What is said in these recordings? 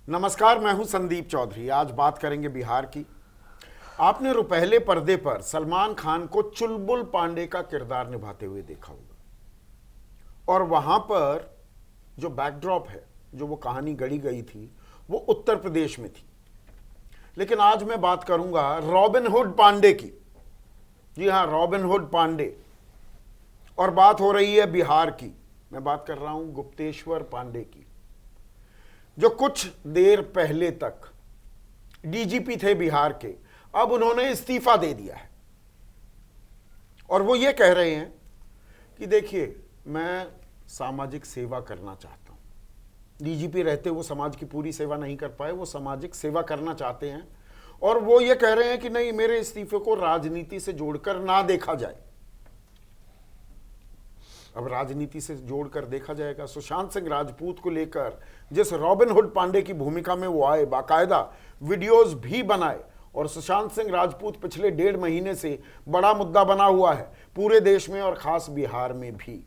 नमस्कार, मैं हूं संदीप चौधरी। आज बात करेंगे बिहार की। आपने रुपहले पर्दे पर सलमान खान को चुलबुल पांडे का किरदार निभाते हुए देखा होगा और वहां पर जो बैकड्रॉप है, जो वो कहानी गढ़ी गई थी, वो उत्तर प्रदेश में थी। लेकिन आज मैं बात करूंगा रॉबिन हुड पांडे की। जी हां, रॉबिन हुड पांडे। और बात हो रही है बिहार की। मैं बात कर रहा हूं गुप्तेश्वर पांडे की, जो कुछ देर पहले तक डीजीपी थे बिहार के। अब उन्होंने इस्तीफा दे दिया है और वो ये कह रहे हैं कि देखिए, मैं सामाजिक सेवा करना चाहता हूं। डीजीपी रहते वो समाज की पूरी सेवा नहीं कर पाए, वो सामाजिक सेवा करना चाहते हैं और वो ये कह रहे हैं कि नहीं, मेरे इस्तीफे को राजनीति से जोड़कर ना देखा जाए। अब राजनीति से जोड़कर देखा जाएगा। सुशांत सिंह राजपूत को लेकर जिस रॉबिन हुड पांडे की भूमिका में वो आए, बाकायदा वीडियोस भी बनाए, और सुशांत सिंह राजपूत पिछले 1.5 महीने से बड़ा मुद्दा बना हुआ है पूरे देश में और खास बिहार में भी।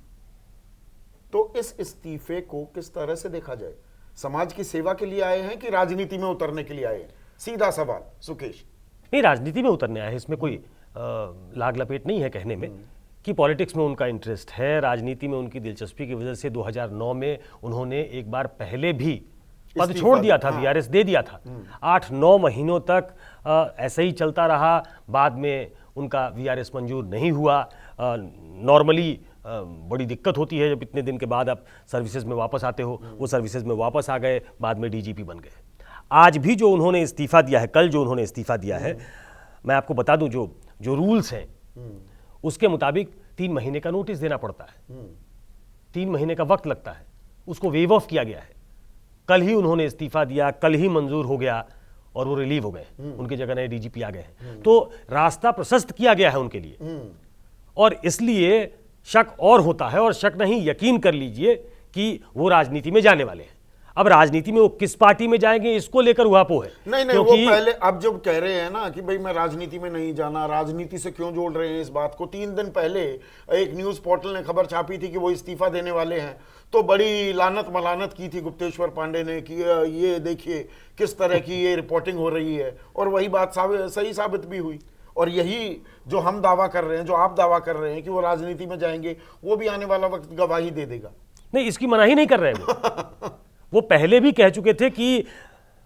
तो इस इस्तीफे को किस तरह से देखा जाए? समाज की सेवा के लिए आए हैं कि राजनीति में उतरने के लिए आए हैं? सीधा सवाल सुकेश। नहीं, राजनीति में उतरने आए हैं। इसमें कोई लाग लपेट नहीं है कहने में कि पॉलिटिक्स में उनका इंटरेस्ट है। राजनीति में उनकी दिलचस्पी की वजह से 2009 में उन्होंने एक बार पहले भी पद छोड़ दिया था, वीआरएस दे दिया था। 8-9 महीनों तक ऐसे ही चलता रहा। बाद में उनका वीआरएस मंजूर नहीं हुआ। नॉर्मली बड़ी दिक्कत होती है जब इतने दिन के बाद आप सर्विसेज में वापस आते हो। वो सर्विसेज में वापस आ गए, बाद में डीजीपी बन गए। आज भी जो उन्होंने इस्तीफा दिया है, कल जो उन्होंने इस्तीफा दिया है, मैं आपको बता दूं, जो रूल्स हैं उसके मुताबिक 3 महीने का नोटिस देना पड़ता है। 3 महीने का वक्त लगता है। उसको वेव ऑफ किया गया है। कल ही उन्होंने इस्तीफा दिया, कल ही मंजूर हो गया और वो रिलीव हो गए। उनकी जगह नए डीजीपी आ गए हैं। तो रास्ता प्रशस्त किया गया है उनके लिए और इसलिए शक और होता है, और शक नहीं, यकीन कर लीजिए कि वो राजनीति में जाने वाले हैं। अब राजनीति में वो किस पार्टी में जाएंगे, इसको लेकर उहापोह है। नहीं, वो पहले, अब जब कह रहे हैं ना कि भाई मैं राजनीति में नहीं जाना, राजनीति से क्यों जोड़ रहे हैं इस बात को? 3 दिन पहले एक न्यूज पोर्टल ने खबर छापी थी कि वो इस्तीफा देने वाले हैं, तो बड़ी लानत मलानत की थी गुप्तेश्वर पांडे ने कि ये देखिए किस तरह की ये रिपोर्टिंग हो रही है। और वही बात सही साबित भी हुई। और यही जो हम दावा कर रहे हैं, जो आप दावा कर रहे हैं कि वो राजनीति में जाएंगे, वो भी आने वाला वक्त गवाही दे देगा। नहीं, इसकी मनाही नहीं कर रहे हैं वो पहले भी कह चुके थे कि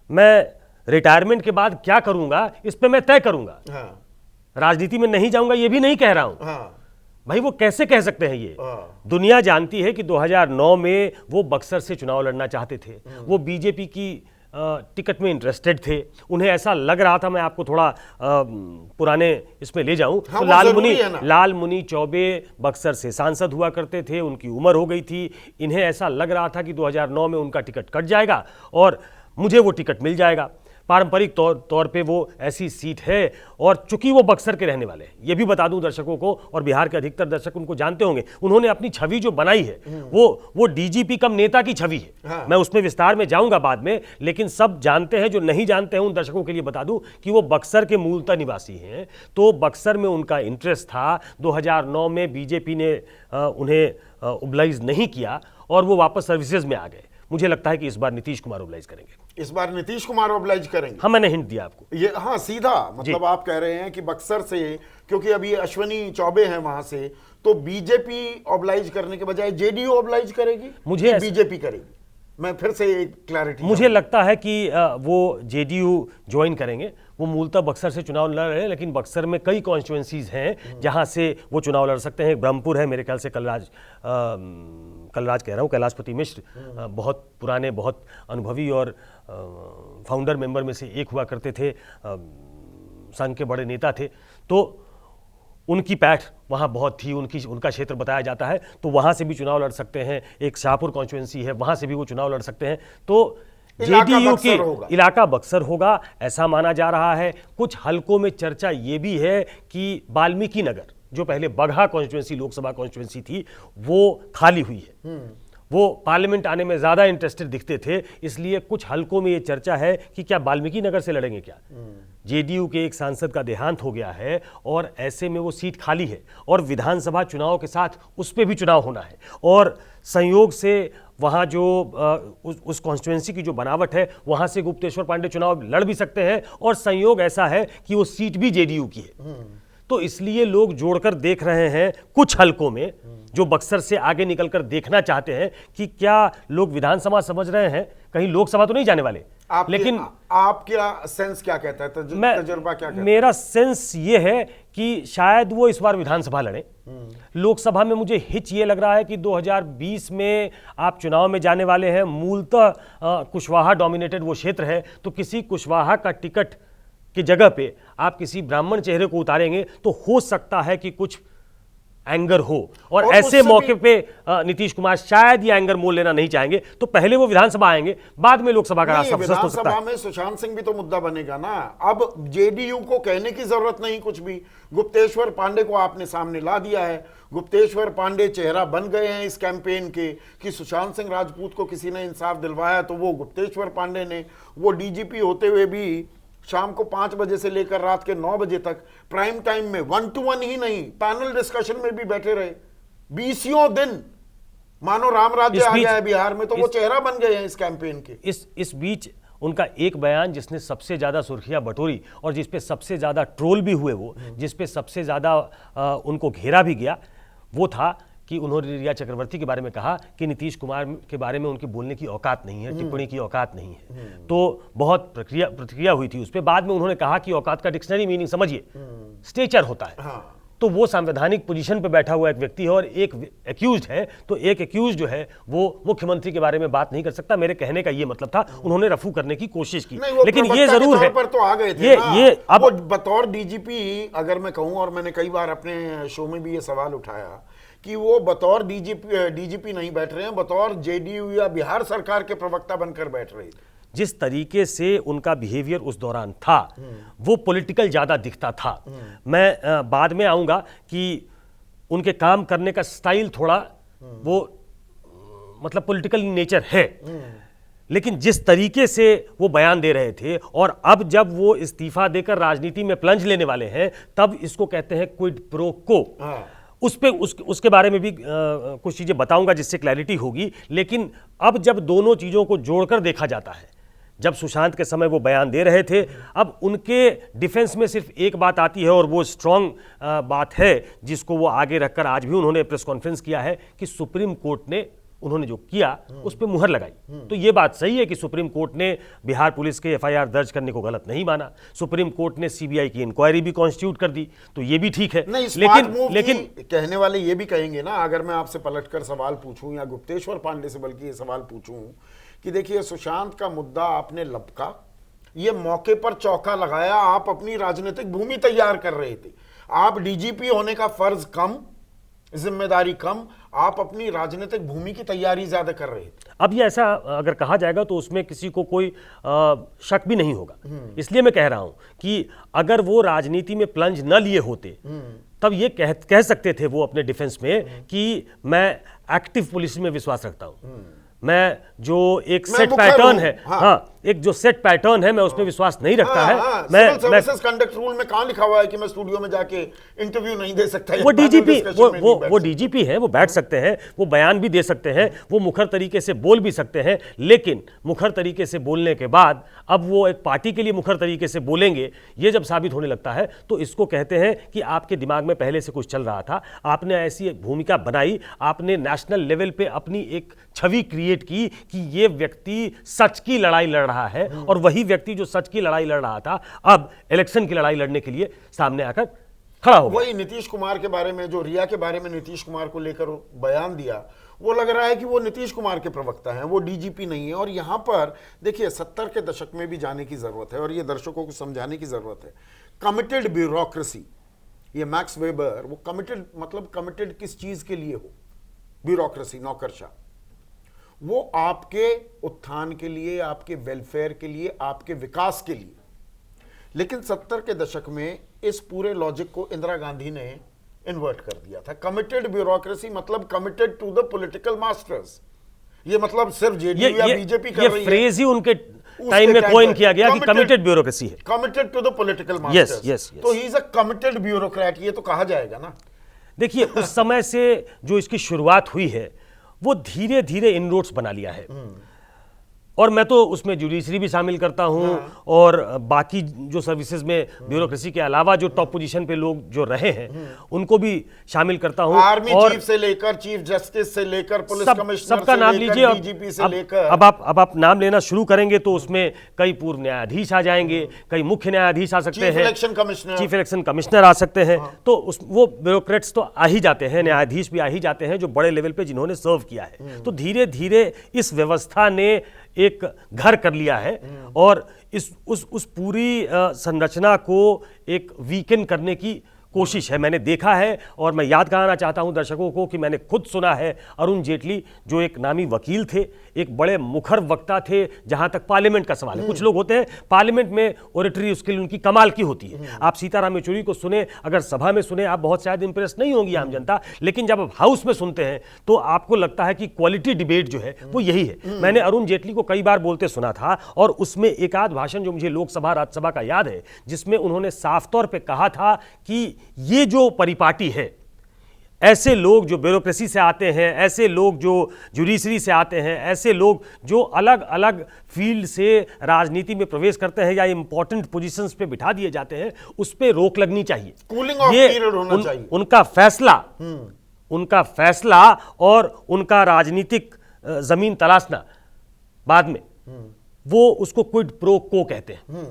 मैं रिटायरमेंट के बाद क्या करूंगा इस पे मैं तय करूंगा। हाँ। राजनीति में नहीं जाऊंगा ये भी नहीं कह रहा हूं। हाँ। भाई वो कैसे कह सकते हैं ये? हाँ। दुनिया जानती है कि 2009 में वो बक्सर से चुनाव लड़ना चाहते थे। वो बीजेपी की टिकट में इंटरेस्टेड थे। उन्हें ऐसा लग रहा था, मैं आपको थोड़ा पुराने इसमें ले जाऊं, हाँ, तो लाल मुनि चौबे बक्सर से सांसद हुआ करते थे। उनकी उम्र हो गई थी। इन्हें ऐसा लग रहा था कि 2009 में उनका टिकट कट जाएगा और मुझे वो टिकट मिल जाएगा। पारंपरिक तौर पे वो ऐसी सीट है और चूंकि वो बक्सर के रहने वाले हैं, ये भी बता दूं दर्शकों को, और बिहार के अधिकतर दर्शक उनको जानते होंगे, उन्होंने अपनी छवि जो बनाई है वो डीजीपी कम नेता की छवि है। हाँ। मैं उसमें विस्तार में जाऊंगा बाद में, लेकिन सब जानते हैं। जो नहीं जानते हैं उन दर्शकों के लिए बता दूं कि वो बक्सर के मूलतः निवासी हैं। तो बक्सर में उनका इंटरेस्ट था। 2009 में बीजेपी ने उन्हें ओबलाइज नहीं किया और वो वापस सर्विसेज में आ गए। मुझे लगता है कि इस बार नीतीश कुमार ओबलाइज करेंगे। इस बार नीतीश कुमार ऑब्लाइज करेंगे? हाँ, मैंने हिंट दिया आपको ये। हाँ, सीधा मतलब आप कह रहे हैं कि बक्सर से, क्योंकि अभी अश्वनी चौबे हैं वहां से, तो बीजेपी ऑब्लाइज करने के बजाय जेडीयू ऑब्लाइज करेगी, मुझे बीजेपी करेगी? मैं फिर से एक क्लैरिटी, मुझे लगता है कि वो जेडीयू ज्वाइन करेंगे। वो मूलतः बक्सर से चुनाव लड़ रहे हैं, लेकिन बक्सर में कई कॉन्स्टिट्यूएंसीज हैं जहां से वो चुनाव लड़ सकते हैं। ब्रह्मपुर है, मेरे ख्याल से कलराज कह रहा हूँ, कैलाशपति मिश्र बहुत पुराने, बहुत अनुभवी और फाउंडर मेंबर में से एक हुआ करते थे, संघ के बड़े नेता थे। तो उनकी पैठ वहाँ बहुत थी, उनका क्षेत्र बताया जाता है, तो वहाँ से भी चुनाव लड़ सकते हैं। एक शाहपुर कॉन्स्टिट्यूएंसी है, वहाँ से भी वो चुनाव लड़ सकते हैं। तो जेडीयू के इलाका बक्सर होगा ऐसा माना जा रहा है। कुछ हलकों में चर्चा ये भी है कि वाल्मीकि नगर, जो पहले बगहा कॉन्स्टिट्यूएंसी लोकसभा कॉन्स्टिट्यूएंसी थी, वो खाली हुई है। वो पार्लियामेंट आने में ज्यादा इंटरेस्टेड दिखते थे, इसलिए कुछ हलकों में ये चर्चा है कि क्या वाल्मीकि नगर से लड़ेंगे क्या। जेडीयू के एक सांसद का देहांत हो गया है और ऐसे में वो सीट खाली है और विधानसभा चुनाव के साथ उस पर भी चुनाव होना है और संयोग से वहाँ जो उस कॉन्स्टिट्यूएंसी की जो बनावट है, वहाँ से गुप्तेश्वर पांडे चुनाव लड़ भी सकते हैं, और संयोग ऐसा है कि वो सीट भी जेडीयू की है। तो इसलिए लोग जोड़कर देख रहे हैं कुछ हलकों में, जो बक्सर से आगे निकलकर देखना चाहते हैं कि क्या लोग विधानसभा समझ रहे हैं, कहीं लोकसभा तो नहीं जाने वाले। लेकिन आप क्या सेंस क्या कहता है, तजुर्बा क्या कहता है? मेरा सेंस ये है कि शायद वो इस बार विधानसभा लड़े। लोकसभा में मुझे हिच ये लग रहा है कि 2020 में आप चुनाव में जाने वाले हैं, मूलतः कुशवाहा डोमिनेटेड वो क्षेत्र है, तो किसी कुशवाहा का टिकट की जगह पे आप किसी ब्राह्मण चेहरे को उतारेंगे तो हो सकता है कि कुछ एंगर हो, और ऐसे मौके पे नीतीश कुमार शायद ये एंगर मोल लेना नहीं चाहेंगे, तो पहले वो विधानसभा आएंगे, बाद में लोकसभा का रास्ता प्रशस्त हो सकता है। विधानसभा में सुशांत सिंह भी तो मुद्दा बनेगा ना। अब जेडीयू को कहने की जरूरत नहीं कुछ भी, गुप्तेश्वर पांडे को आपने सामने ला दिया है। गुप्तेश्वर पांडे चेहरा बन गए हैं इस कैंपेन के कि सुशांत सिंह राजपूत को किसी ने इंसाफ दिलवाया तो वो गुप्तेश्वर पांडे ने। वो डीजीपी होते हुए भी शाम को 5 बजे से लेकर रात के 9 बजे तक प्राइम टाइम में 1-to-1 ही नहीं, पैनल डिस्कशन में भी बैठे रहे 20 दिन। मानो राम राज्य आ गया है बिहार में, तो वो चेहरा बन गए हैं इस कैंपेन के। इस बीच उनका एक बयान जिसने सबसे ज्यादा सुर्खियां बटोरी और जिसपे सबसे ज्यादा ट्रोल भी हुए, वो जिसपे सबसे ज्यादा उनको घेरा भी गया, वो था कि उन्होंने रिया चक्रवर्ती के बारे में कहा कि नीतीश कुमार के बारे में उनकी बोलने की औकात नहीं है, टिप्पणी की औकात नहीं है। तो बहुत प्रतिक्रिया हुई थी उस पर। बाद में उन्होंने कहा कि औकात का डिक्शनरी मीनिंग समझिए, स्टेचर होता है। हाँ। तो वो संवैधानिक पोजीशन पे बैठा हुआ एक व्यक्ति है और एक एक्यूज्ड है, तो एक एक्यूज्ड जो है वो मुख्यमंत्री के बारे में बात नहीं कर सकता। मेरे कहने का ये मतलब था, उन्होंने रफू करने की कोशिश की, लेकिन ये जरूर है पर तो आ गए थे ये अब वो बतौर डीजीपी, अगर मैं कहूं, और मैंने कई बार अपने शो में भी ये सवाल उठाया कि वो बतौर डीजीपी नहीं बैठ रहे हैं, बतौर जेडीयू या बिहार सरकार के प्रवक्ता बनकर बैठ रहे थे। जिस तरीके से उनका बिहेवियर उस दौरान था, वो पॉलिटिकल ज्यादा दिखता था। मैं बाद में आऊंगा कि उनके काम करने का स्टाइल थोड़ा वो मतलब पॉलिटिकल नेचर है, लेकिन जिस तरीके से वो बयान दे रहे थे, और अब जब वो इस्तीफा देकर राजनीति में प्लंज लेने वाले हैं, तब इसको कहते हैं क्विड प्रो को। उसके बारे में भी कुछ चीजें बताऊंगा जिससे क्लैरिटी होगी। लेकिन अब जब दोनों चीजों को जोड़कर देखा जाता है, जब सुशांत के समय वो बयान दे रहे थे, अब उनके डिफेंस में सिर्फ एक बात आती है, और वो स्ट्रांग बात है जिसको वो आगे रखकर आज भी उन्होंने प्रेस कॉन्फ्रेंस किया है कि सुप्रीम कोर्ट ने उन्होंने जो किया उस पर मुहर लगाई। तो ये बात सही है कि सुप्रीम कोर्ट ने बिहार पुलिस के एफआईआर दर्ज करने को गलत नहीं माना। सुप्रीम कोर्ट ने सीबीआई की इंक्वायरी भी कॉन्स्टिट्यूट कर दी, तो ये भी ठीक है। लेकिन कहने वाले ये भी कहेंगे ना, अगर मैं आपसे पलटकर सवाल पूछूं या गुप्तेश्वर पांडे से बल्कि ये सवाल पूछूं कि देखिए सुशांत का मुद्दा आपने लपका, ये मौके पर चौका लगाया, आप अपनी राजनीतिक भूमि तैयार कर रहे थे। आप डीजीपी होने का फर्ज कम, जिम्मेदारी कम, आप अपनी राजनीतिक भूमि की तैयारी ज्यादा कर रहे थे। अब ये ऐसा अगर कहा जाएगा तो उसमें किसी को कोई शक भी नहीं होगा। इसलिए मैं कह रहा हूं कि अगर वो राजनीति में प्लंज न लिए होते, तब ये कह सकते थे वो अपने डिफेंस में कि मैं एक्टिव पुलिस में विश्वास रखता हूं, मैं जो एक सेट पैटर्न है, हाँ, एक जो सेट पैटर्न है, मैं उसमें विश्वास नहीं रखता है। मैं सर्विसेज कंडक्ट रूल में कहां लिखा हुआ है कि मैं स्टूडियो में जाके इंटरव्यू नहीं दे सकता? वो डीजीपी वो डीजीपी है, वो बैठ सकते हैं, वो बयान भी दे सकते हैं, वो मुखर तरीके से बोल भी सकते हैं, लेकिन मुखर तरीके से बोलने के बाद अब वो एक पार्टी के लिए मुखर तरीके से बोलेंगे, ये जब साबित होने लगता है तो इसको कहते हैं कि आपके दिमाग में पहले से कुछ चल रहा था, आपने ऐसी एक भूमिका बनाई, आपने नेशनल लेवल पे अपनी एक छवि क्रिएट की कि ये व्यक्ति सच की लड़ाई लड़ रहा है, और वही व्यक्ति जो सच की लड़ाई लड़ रहा था अब इलेक्शन की लड़ाई लड़ने के लिए सामने आकर खड़ा हो गया। वही नीतीश कुमार के बारे में, जो रिया के बारे में नीतीश कुमार को लेकर बयान दिया, वो लग रहा है कि वो नीतीश कुमार के प्रवक्ता हैं, वो डीजीपी नहीं है। और यहां पर देखिए 70 के दशक में भी जाने की जरूरत है, और ये दर्शकों को समझाने की जरूरत है। कमिटेड ब्यूरोक्रेसी, ये मैक्स वेबर, वो कमिटेड मतलब कमिटेड किस चीज के लिए हो? ब्यूरोक्रेसी, नौकरशाह, वो आपके उत्थान के लिए, आपके वेलफेयर के लिए, आपके विकास के लिए। लेकिन 70 के दशक में इस पूरे लॉजिक को इंदिरा गांधी ने इन्वर्ट कर दिया था। कमिटेड ब्यूरोक्रेसी मतलब committed to the political masters. ये मतलब सिर्फ जेडीयू या बीजेपी कर रही है, ये फ्रेज ही उनके टाइम में कॉइन किया गया कि कमिटेड ब्यूरोक्रेसी है, committed to the political masters. तो he is a committed bureaucrat, ये तो कहा जाएगा ना। देखिए उस समय से जो इसकी शुरुआत हुई है वो धीरे धीरे इनरोड्स बना लिया है। और मैं तो उसमें जुडिशरी भी शामिल करता हूं और बाकी जो सर्विसेज में ब्यूरोक्रेसी के अलावा जो टॉप पोजीशन पे लोग जो रहे हैं उनको भी शामिल करता हूं। आर्मी और चीफ से लेकर चीफ जस्टिस से लेकर पुलिस कमिश्नर सबका से नाम लेकर लीजिए। डीजीपी से लेकर अब आप नाम लेना शुरू करेंगे तो उसमें कई पूर्व न्यायाधीश आ जाएंगे, कई मुख्य न्यायाधीश आ सकते हैं, चीफ इलेक्शन कमिश्नर आ सकते हैं। तो वो ब्यूरोक्रेट्स तो आ ही जाते हैं, न्यायाधीश भी आ ही जाते हैं जो बड़े लेवल पे जिन्होंने सर्व किया है। तो धीरे धीरे इस व्यवस्था ने एक घर कर लिया है और उस पूरी संरचना को एक वीकेंड करने की कोशिश है। मैंने देखा है और मैं याद कराना चाहता हूं दर्शकों को कि मैंने खुद सुना है अरुण जेटली जो एक नामी वकील थे, एक बड़े मुखर वक्ता थे जहां तक पार्लियामेंट का सवाल है। कुछ लोग होते हैं पार्लियामेंट में ओरेटरी स्किल उनकी कमाल की होती है। आप सीताराम येचुरी को सुने, अगर सभा में सुने, आप बहुत शायद इंप्रेस नहीं होंगी आम जनता, लेकिन जब आप हाउस में सुनते हैं तो आपको लगता है कि क्वालिटी डिबेट जो है वो यही है। मैंने अरुण जेटली को कई बार बोलते सुना था और उसमें एक आध भाषण जो मुझे लोकसभा राज्यसभा का याद है जिसमें उन्होंने साफ तौर पर कहा था कि ये जो परिपाटी है, ऐसे लोग जो ब्यूरोक्रेसी से आते हैं, ऐसे लोग जो जुडिशरी से आते हैं, ऐसे लोग जो अलग अलग फील्ड से राजनीति में प्रवेश करते हैं या इंपॉर्टेंट पोजीशंस पे बिठा दिए जाते हैं, उस पे रोक लगनी चाहिए। कूलिंग ऑफ पीरियड होना चाहिए। उनका फैसला और उनका राजनीतिक जमीन तलाशना बाद में, वो उसको क्विड प्रो को कहते हैं।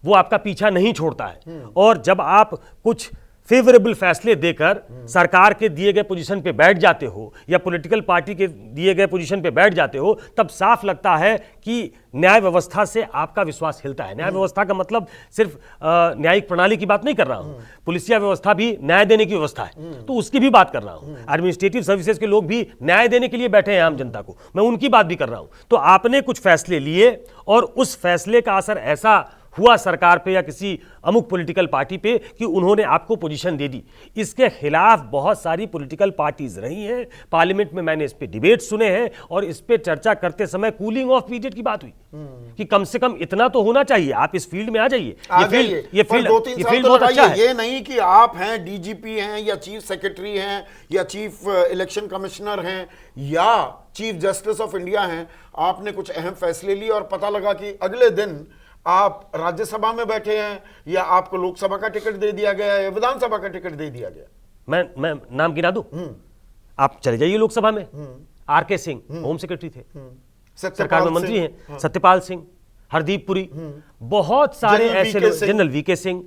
वो आपका पीछा नहीं छोड़ता है और जब आप कुछ फेवरेबल फैसले देकर सरकार के दिए गए पोजीशन पे बैठ जाते हो या पॉलिटिकल पार्टी के दिए गए पोजीशन पे बैठ जाते हो, तब साफ लगता है कि न्याय व्यवस्था से आपका विश्वास हिलता है। न्याय व्यवस्था का मतलब सिर्फ न्यायिक प्रणाली की बात नहीं कर रहा हूं, पुलिसिया व्यवस्था भी न्याय देने की व्यवस्था है, तो उसकी भी बात कर रहा हूं। एडमिनिस्ट्रेटिव सर्विसेज के लोग भी न्याय देने के लिए बैठे हैं आम जनता को, मैं उनकी बात भी कर रहा हूं। तो आपने कुछ फैसले लिए और उस फैसले का असर ऐसा हुआ सरकार पे या किसी अमुक पॉलिटिकल पार्टी पे कि उन्होंने आपको पोजीशन दे दी। इसके खिलाफ बहुत सारी पॉलिटिकल पार्टीज रही हैं, पार्लियामेंट में मैंने इस पे डिबेट सुने हैं और इस पे चर्चा करते समय कूलिंग ऑफ पीरियड की बात हुई कि कम से कम इतना तो होना चाहिए, आप इस फील्ड में आ जाइए। ये फील्ड बहुत अच्छा है। ये नहीं कि आप हैं डीजीपी हैं या चीफ सेक्रेटरी हैं या चीफ इलेक्शन कमिश्नर हैं या चीफ जस्टिस ऑफ इंडिया हैं, आपने कुछ अहम फैसले लिए और पता लगा कि अगले दिन आप राज्यसभा में बैठे हैं या आपको लोकसभा का टिकट दे दिया गया या विधानसभा का टिकट दे दिया गया। मैं नाम गिना दूं, आप चले जाइए लोकसभा में। आरके सिंह होम सेक्रेटरी थे, सरकार में मंत्री हैं, सत्यपाल सिंह, हरदीप पुरी, बहुत सारे ऐसे लोग, जनरल वीके सिंह,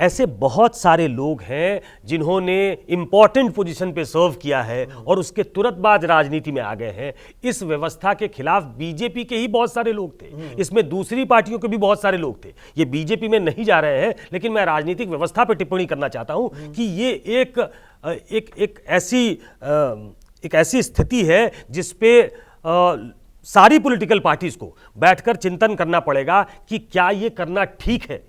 ऐसे बहुत सारे लोग हैं जिन्होंने इंपॉर्टेंट पोजीशन पे सर्व किया है और उसके तुरंत बाद राजनीति में आ गए हैं। इस व्यवस्था के खिलाफ बीजेपी के ही बहुत सारे लोग थे, इसमें दूसरी पार्टियों के भी बहुत सारे लोग थे। ये बीजेपी में नहीं जा रहे हैं, लेकिन मैं राजनीतिक व्यवस्था पर टिप्पणी करना चाहता हूं कि ये एक ऐसी स्थिति है जिसपे सारी पॉलिटिकल पार्टीज को बैठकर चिंतन करना पड़ेगा कि क्या ये करना ठीक है।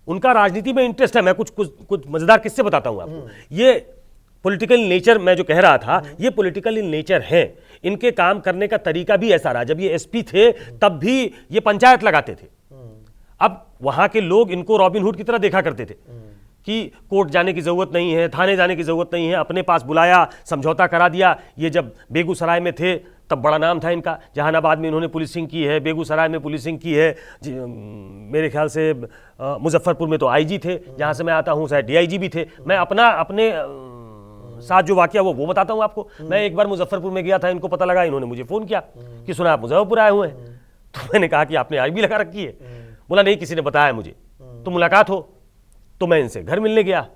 उनका राजनीति में इंटरेस्ट है। मैं कुछ मजेदार किस्से बताता हूं आपको। ये पॉलिटिकल नेचर, मैं जो कह रहा था, ये पॉलिटिकल नेचर है। इनके काम करने का तरीका भी ऐसा रहा। जब ये एसपी थे तब भी ये पंचायत लगाते थे। अब वहां के लोग इनको रॉबिनहुड की तरह देखा करते थे कि कोर्ट जाने की जरूरत नहीं है, थाने जाने की जरूरत नहीं है, अपने पास बुलाया, समझौता करा दिया। ये जब बेगूसराय में थे तब बड़ा नाम था इनका, जहानाबाद में इन्होंने पुलिसिंग की है, बेगूसराय में पुलिसिंग की है, मेरे ख्याल से मुजफ्फरपुर में तो आईजी थे, जहां से मैं आता हूं शायद डीआईजी भी थे। मैं अपने साथ जो वाकया वो बताता हूं आपको। मैं एक बार मुजफ्फरपुर में गया था, इनको पता लगा, इन्होंने मुझे फोन किया कि सुना आप मुजफ्फरपुर आए हुए हैं। तो मैंने कहा कि आपने आईबी लगा रखी है? बोला नहीं, किसी ने बताया मुझे। तो मुलाकात हो तो मैं इनसे घर मिलने गया।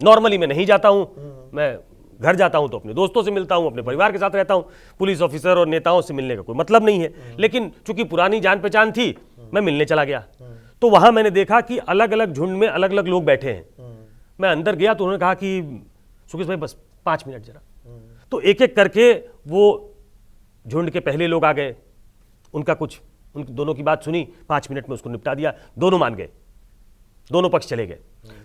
नॉर्मली मैं नहीं जाता हूं, मैं घर जाता हूं तो अपने दोस्तों से मिलता हूं, अपने परिवार के साथ रहता हूं। पुलिस ऑफिसर और नेताओं से मिलने का कोई मतलब नहीं है, लेकिन चूंकि पुरानी जान पहचान थी, मैं मिलने चला गया। तो वहां मैंने देखा कि अलग अलग झुंड में अलग अलग लोग बैठे हैं। मैं अंदर गया तो उन्होंने कहा कि सुकेश भाई बस 5 मिनट जरा। तो एक एक करके वो झुंड के पहले लोग आ गए, उन दोनों की बात सुनी, 5 मिनट में उसको निपटा दिया। दोनों मान गए, दोनों पक्ष चले गए।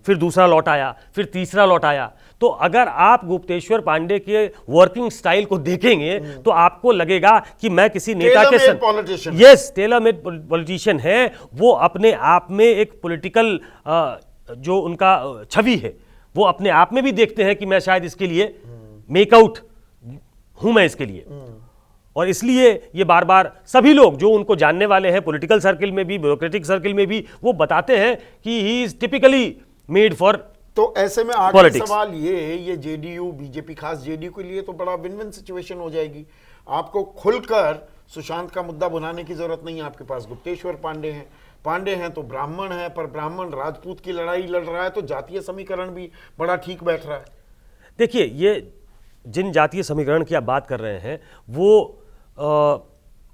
फिर दूसरा लौट आया, फिर तीसरा लौट आया। तो अगर आप गुप्तेश्वर पांडे के वर्किंग स्टाइल को देखेंगे तो आपको लगेगा कि मैं किसी नेता के संग, यस, टेलर मेड पॉलिटिशियन है। वो अपने आप में एक पॉलिटिकल जो उनका छवि है, वो अपने आप में भी देखते हैं कि मैं शायद इसके लिए मेकआउट हूं मैं इसके लिए। और इसलिए ये बार बार सभी लोग जो उनको जानने वाले हैं, पॉलिटिकल सर्किल में भी, ब्यूरोक्रेटिक सर्किल में भी, वो बताते हैं कि he is typically made for. तो ऐसे में आखिरी Politics. सवाल ये जेडीयू बीजेपी, खास जेडीयू के लिए तो बड़ा विन विन सिचुएशन हो जाएगी। आपको खुलकर सुशांत का मुद्दा बनाने की जरूरत नहीं है। आपके पास गुप्तेश्वर पांडे हैं तो ब्राह्मण है, पर ब्राह्मण राजपूत की लड़ाई लड़ रहा है, तो जातीय समीकरण भी बड़ा ठीक बैठ रहा है। देखिए, ये जिन जातीय समीकरण की आप बात कर रहे हैं वो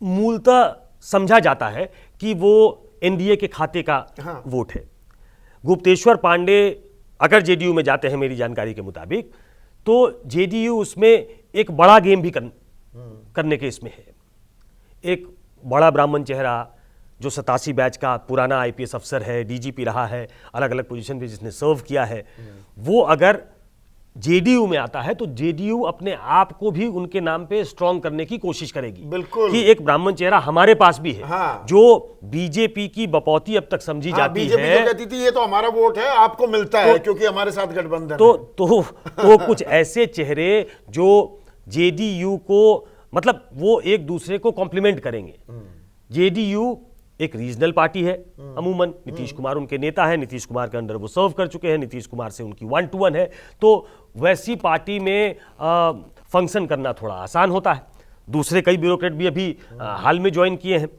मूलतः समझा जाता है कि वो एनडीए के खाते का हाँ। वोट है। गुप्तेश्वर पांडे अगर जेडीयू में जाते हैं मेरी जानकारी के मुताबिक, तो जेडीयू उसमें एक बड़ा गेम भी करने के इसमें है। एक बड़ा ब्राह्मण चेहरा जो 87 बैच का पुराना आईपीएस अफसर है, डीजीपी रहा है, अलग अलग पोजीशन पे जिसने सर्व किया है, वो अगर जेडीयू में आता है तो जेडीयू अपने आप को भी उनके नाम पे स्ट्रांग करने की कोशिश करेगी। बिल्कुल। कि एक ब्राह्मण चेहरा हमारे पास भी है। हाँ। जो बीजेपी की बपौती अब तक समझी जाती बीजेपी है, तो कहती थी ये तो हमारा वोट है, आपको मिलता है क्योंकि हमारे साथ गठबंधन है। तो कुछ ऐसे चेहरे जो जेडीयू को, मतलब वो एक दूसरे को कॉम्प्लीमेंट करेंगे। जेडीयू एक रीजनल पार्टी है अमूमन, नीतीश कुमार उनके नेता है, नीतीश कुमार के अंडर वो सर्व कर चुके हैं, नीतीश कुमार से उनकी 1-to-1 है, तो वैसी पार्टी में फंक्शन करना थोड़ा आसान होता है। दूसरे कई ब्यूरोक्रेट भी अभी हाल में ज्वाइन किए हैं,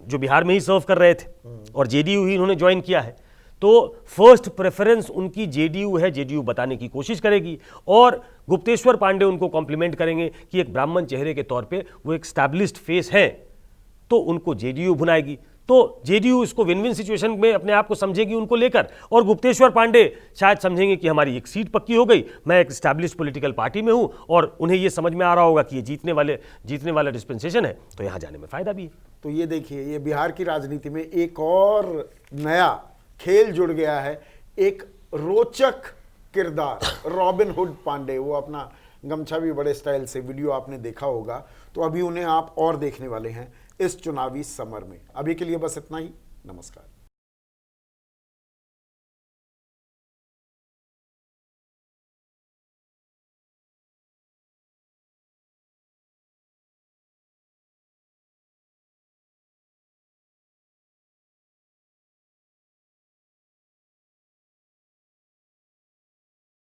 जो बिहार में ही सर्व कर रहे थे, और जेडीयू ही उन्होंने ज्वाइन किया है। तो फर्स्ट प्रेफरेंस उनकी जेडीयू है, जेडीयू बताने की कोशिश करेगी, और गुप्तेश्वर पांडे उनको कॉम्प्लीमेंट करेंगे कि एक ब्राह्मण चेहरे के तौर पे वो एक स्टैब्लिश्ड फेस है, तो उनको जेडीयू भुनाएगी। तो जेडीयू इसको विन विन सिचुएशन में अपने आप को समझेगी उनको लेकर, और गुप्तेश्वर पांडे शायद समझेंगे कि हमारी एक सीट पक्की हो गई, मैं एक स्टैब्लिश्ड पॉलिटिकल पार्टी में हूं, और उन्हें यह समझ में आ रहा होगा कि ये जीतने वाला डिस्पेंसेशन है, तो यहां जाने में फायदा भी है। तो ये देखिए, ये बिहार की राजनीति में एक और नया खेल जुड़ गया है, एक रोचक किरदार रॉबिन हुड पांडे। वो अपना गमछा भी बड़े स्टाइल से, वीडियो आपने देखा होगा, तो अभी उन्हें आप और देखने वाले हैं इस चुनावी समर में। अभी के लिए बस इतना ही, नमस्कार।